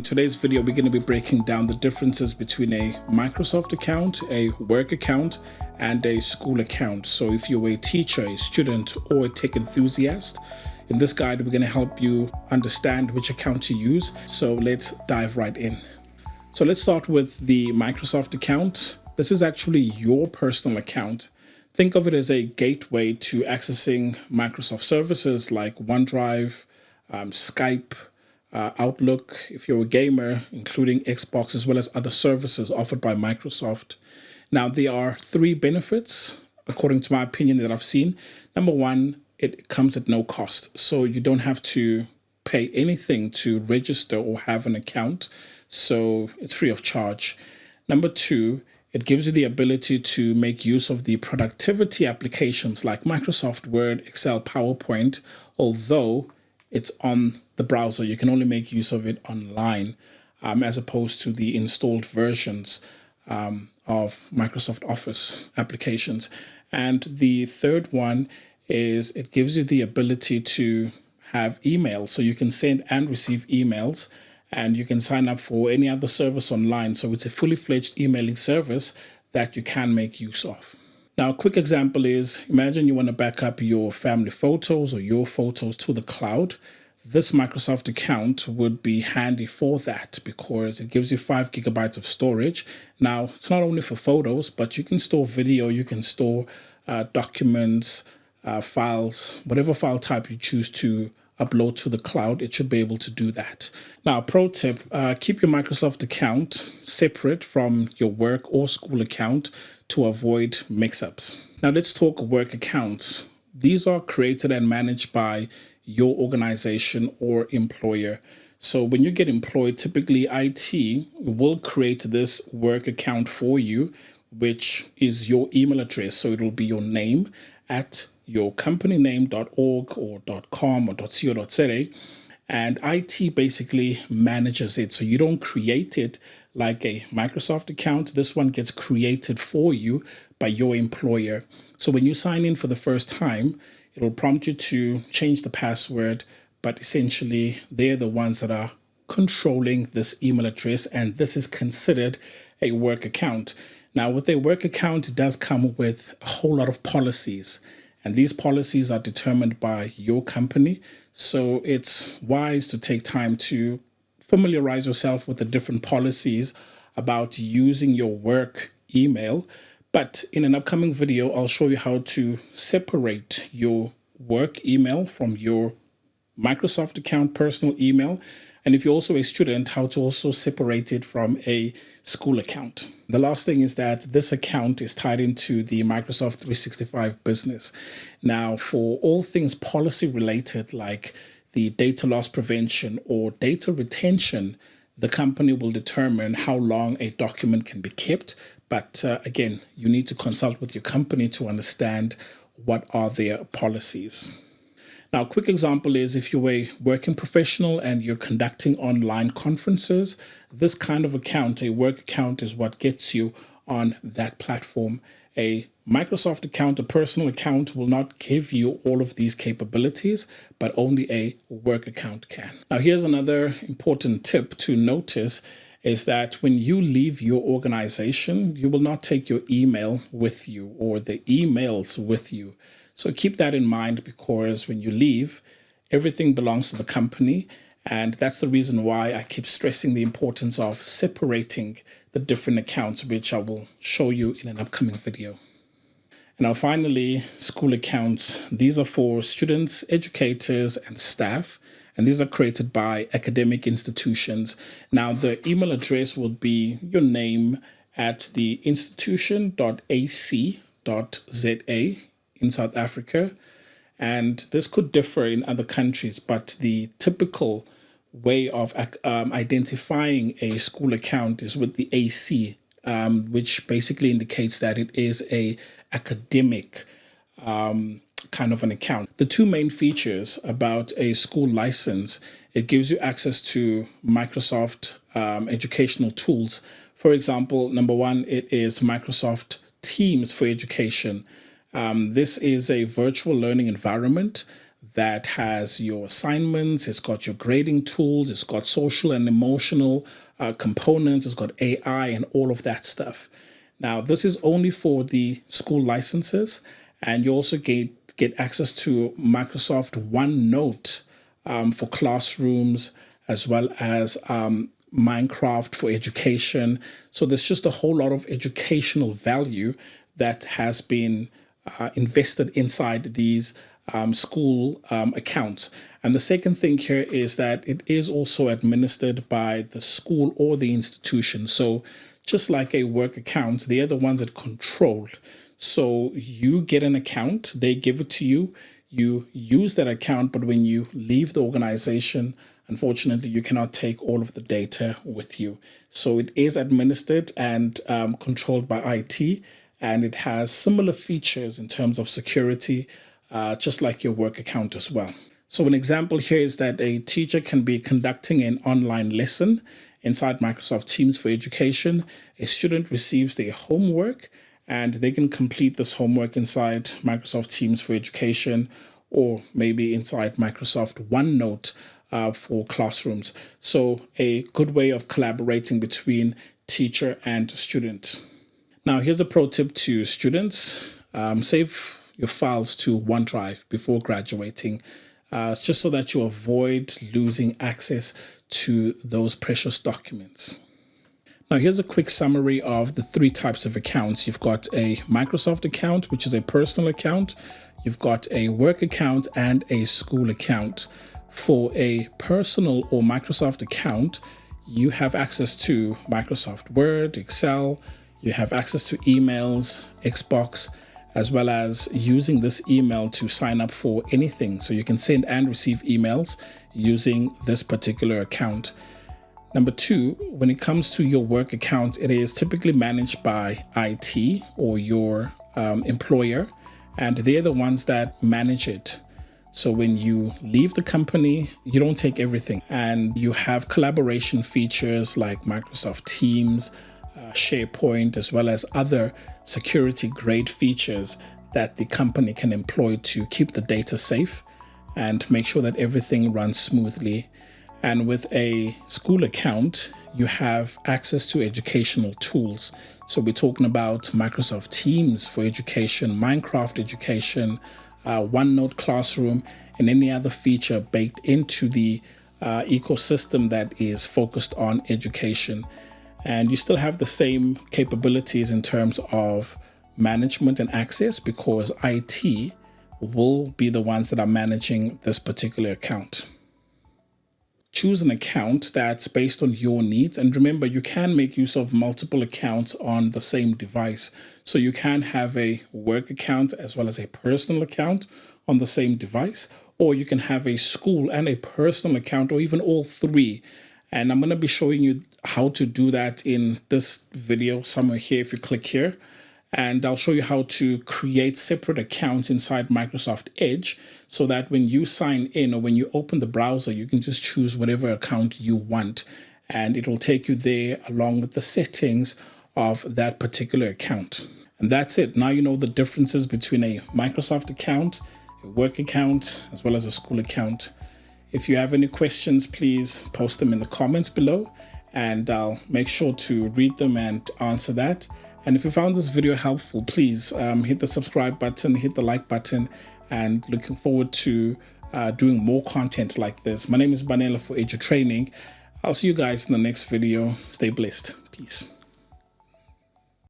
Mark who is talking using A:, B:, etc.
A: In today's video, we're going to be breaking down the differences between a Microsoft account, a work account, and a school account. So if you're a teacher, a student, or a tech enthusiast, in this guide, we're going to help you understand which account to use. So let's dive right in. So let's start with the Microsoft account. This is actually your personal account. Think of it as a gateway to accessing Microsoft services like OneDrive, Skype, Outlook, if you're a gamer, including Xbox, as well as other services offered by Microsoft. Now, there are three benefits, according to my opinion, that I've seen. Number one, it comes at no cost. So you don't have to pay anything to register or have an account. So it's free of charge. Number two, it gives you the ability to make use of the productivity applications like Microsoft Word, Excel, PowerPoint, although it's on the browser. You can only make use of it online, as opposed to the installed versions of Microsoft Office applications. And the third one is it gives you the ability to have email. So you can send and receive emails, and you can sign up for any other service online. So it's a fully fledged emailing service that you can make use of. Now, a quick example is, imagine you want to back up your family photos or your photos to the cloud. This Microsoft account would be handy for that because it gives you 5 gigabytes of storage. Now, it's not only for photos, but you can store video, you can store documents, files, whatever file type you choose to upload to the cloud, it should be able to do that. Now, pro tip, keep your Microsoft account separate from your work or school account to avoid mix-ups. Now, let's talk work accounts. These are created and managed by your organization or employer. So when you get employed, typically IT will create this work account for you, which is your email address. So it will be your name at your companyname.org or .com or .co.za, and IT basically manages it. So you don't create it like a Microsoft account. This one gets created for you by your employer. So when you sign in for the first time, it'll prompt you to change the password, but essentially they're the ones that are controlling this email address, and this is considered a work account. Now, with a work account, it does come with a whole lot of policies, and these policies are determined by your company. So it's wise to take time to familiarize yourself with the different policies about using your work email. But in an upcoming video, I'll show you how to separate your work email from your Microsoft account personal email. And if you're also a student, how to also separate it from a school account. The last thing is that this account is tied into the Microsoft 365 business. Now, for all things policy related, like the data loss prevention or data retention, the company will determine how long a document can be kept. But again, you need to consult with your company to understand what are their policies. Now, a quick example is if you're a working professional and you're conducting online conferences, this kind of account, a work account, is what gets you on that platform. A Microsoft account, a personal account, will not give you all of these capabilities, but only a work account can. Now, here's another important tip to notice is that when you leave your organization, you will not take your email with you or the emails with you. So keep that in mind, because when you leave, everything belongs to the company. And that's the reason why I keep stressing the importance of separating the different accounts, which I will show you in an upcoming video. And now finally, school accounts. These are for students, educators, and staff. And these are created by academic institutions. Now, the email address will be your name at the institution.ac.za in South Africa. And this could differ in other countries, but the typical way of identifying a school account is with the AC, which basically indicates that it is a academic kind of an account. The two main features about a school license, it gives you access to Microsoft educational tools. For example, number one, it is Microsoft Teams for Education. This is a virtual learning environment that has your assignments, it's got your grading tools, it's got social and emotional components, it's got AI and all of that stuff. Now, this is only for the school licenses, and you also get access to Microsoft OneNote for classrooms, as well as Minecraft for education. So there's just a whole lot of educational value that has been invested inside these school accounts. And the second thing here is that it is also administered by the school or the institution. So just like a work account, they are the ones that control. So you get an account, they give it to you, you use that account, but when you leave the organization, unfortunately, you cannot take all of the data with you. So it is administered and controlled by IT, and it has similar features in terms of security, just like your work account as well. So an example here is that a teacher can be conducting an online lesson inside Microsoft Teams for Education. A student receives their homework, and they can complete this homework inside Microsoft Teams for Education, or maybe inside Microsoft OneNote for classrooms. So a good way of collaborating between teacher and student. Now, here's a pro tip to students. Save your files to OneDrive before graduating, just so that you avoid losing access to those precious documents. Now, here's a quick summary of the three types of accounts. You've got a Microsoft account, which is a personal account. You've got a work account and a school account. For a personal or Microsoft account, you have access to Microsoft Word, Excel, you have access to emails, Xbox, as well as using this email to sign up for anything. So you can send and receive emails using this particular account. Number two, when it comes to your work account, it is typically managed by IT or your employer, and they're the ones that manage it. So when you leave the company, you don't take everything, and you have collaboration features like Microsoft Teams, SharePoint, as well as other security grade features that the company can employ to keep the data safe and make sure that everything runs smoothly. And with a school account, you have access to educational tools. So we're talking about Microsoft Teams for education, Minecraft education, OneNote Classroom, and any other feature baked into the ecosystem that is focused on education. And you still have the same capabilities in terms of management and access, because IT will be the ones that are managing this particular account. Choose an account that's based on your needs. And remember, you can make use of multiple accounts on the same device. So you can have a work account as well as a personal account on the same device, or you can have a school and a personal account, or even all three. And I'm going to be showing you how to do that in this video somewhere here if you click here. And I'll show you how to create separate accounts inside Microsoft Edge, so that when you sign in or when you open the browser, you can just choose whatever account you want, and it will take you there along with the settings of that particular account. And that's it. Now you know the differences between a Microsoft account, a work account, as well as a school account. If you have any questions, please post them in the comments below, and I'll make sure to read them and answer that. And if you found this video helpful, please hit the subscribe button, hit the like button, and looking forward to doing more content like this. My name is Banela for Edu Training. I'll see you guys in the next video. Stay blessed. Peace.